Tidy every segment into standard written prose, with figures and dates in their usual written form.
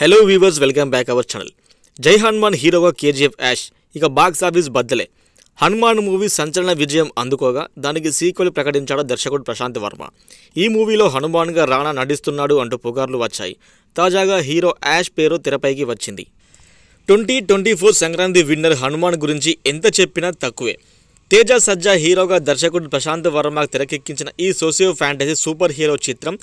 Hello viewers, welcome back our channel. జై హనుమాన్ హీరోగా KGF ash ఇక బాక్స్ ఆఫీస్ బద్దలే. హనుమాన్ మూవీ సంచలన విజయం అందుకోగా దానికి సీక్వెల్ ప్రకటించాడు దర్శకుడు ప్రశాంత్ వర్మ. ఈ మూవీలో హనుమాన్గా రానా నటిస్తున్నాడు అంటూ పుకార్లు వచ్చాయి. తాజాగా హీరో యాష్ పేరు తెరపైకి వచ్చింది. 2024 సంక్రాంతి విన్నర్ హనుమాన్ గురించి ఎంత చెప్పినా తక్కువే. తేజ సజ్జా హీరోగా దర్శకుడు ప్రశాంత్ వర్మ తెరకెక్కించిన ఈ సోషియో ఫ్యాంటసీ సూపర్ హీరో చిత్రం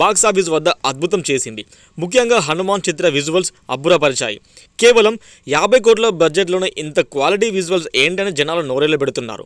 బాక్సాఫీస్ వద్ద అద్భుతం చేసింది. ముఖ్యంగా హనుమాన్ చిత్ర విజువల్స్ అబ్బురపరిచాయి. కేవలం 50 కోట్ల బడ్జెట్లోనే ఇంత క్వాలిటీ విజువల్స్ ఏంటని జనాలు నోరెళ్లు పెడుతున్నారు.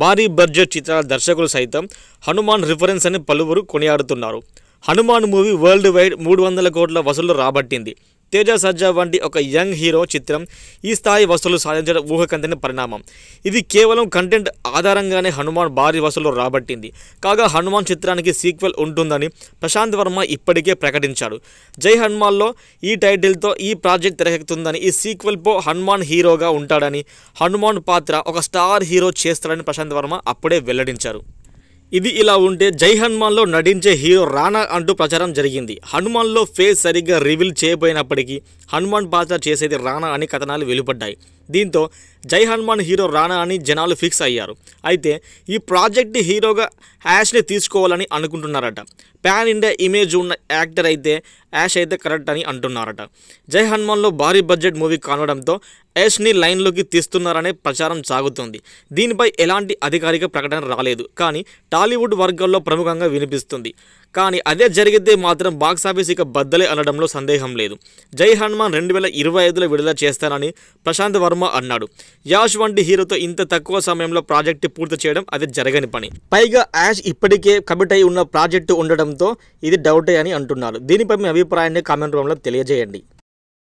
భారీ బడ్జెట్ చిత్రాల దర్శకులు సైతం హనుమాన్ రిఫరెన్స్ అని పలువురు కొనియాడుతున్నారు. హనుమాన్ మూవీ వరల్డ్ వైడ్ 300 కోట్ల వసూళ్లు రాబట్టింది. తేజ సజ్జా వంటి ఒక యంగ్ హీరో చిత్రం ఈ స్థాయి వసూలు సాధించడం ఊహకందని పరిణామం. ఇది కేవలం కంటెంట్ ఆధారంగానే హనుమాన్ భారీ వసూలు రాబట్టింది. కాగా హనుమాన్ చిత్రానికి సీక్వెల్ ఉంటుందని ప్రశాంత్ వర్మ ఇప్పటికే ప్రకటించాడు. జై హనుమాన్లో ఈ టైటిల్తో ఈ ప్రాజెక్ట్ తెరకెక్కుతుందని, ఈ సీక్వెల్పో హనుమాన్ హీరోగా ఉంటాడని, హనుమాన్ పాత్ర ఒక స్టార్ హీరో చేస్తాడని ప్రశాంత్ వర్మ అప్పుడే వెల్లడించారు. ఇది ఇలా ఉంటే జై హనుమాన్లో నటించే హీరో రానా అంటూ ప్రచారం జరిగింది. హనుమాన్లో ఫేస్ సరిగ్గా రివీల్ చేయబోయినప్పటికీ హనుమాన్ పాత్ర చేసేది రానా అని కథనాలు వెలువడ్డాయి. దీంతో జై హనుమాన్ హీరో రానా అని జనాలు ఫిక్స్ అయ్యారు. అయితే ఈ ప్రాజెక్ట్ హీరోగా యాష్ని తీసుకోవాలని అనుకుంటున్నారట. పాన్ ఇండియా ఇమేజ్ ఉన్న యాక్టర్ అయితే యాష్ అయితే కరెక్ట్ అని అంటున్నారట. జై హనుమాన్లో భారీ బడ్జెట్ మూవీ కావడంతో యాష్ని లైన్లోకి తీస్తున్నారనే ప్రచారం సాగుతోంది. దీనిపై ఎలాంటి అధికారిక ప్రకటన రాలేదు, కానీ టాలీవుడ్ వర్గాల్లో ప్రముఖంగా వినిపిస్తుంది. కానీ అదే జరిగితే మాత్రం బాక్సాఫీస్ ఇక బద్దలే అనడంలో సందేహం లేదు. జై హనుమాన్ 2025లో విడుదల చేస్తానని ప్రశాంత్ వర్మ అన్నాడు. యాష్ వంటి హీరోతో ఇంత తక్కువ సమయంలో ప్రాజెక్టు పూర్తి చేయడం అది జరగని పని. పైగా యాష్ ఇప్పటికే కమిట్ అయి ఉన్న ప్రాజెక్టు ఉండడంతో ఇది డౌటే అని అంటున్నారు. దీనిపై మీ అభిప్రాయాన్ని కామెంట్ రూపంలో తెలియజేయండి.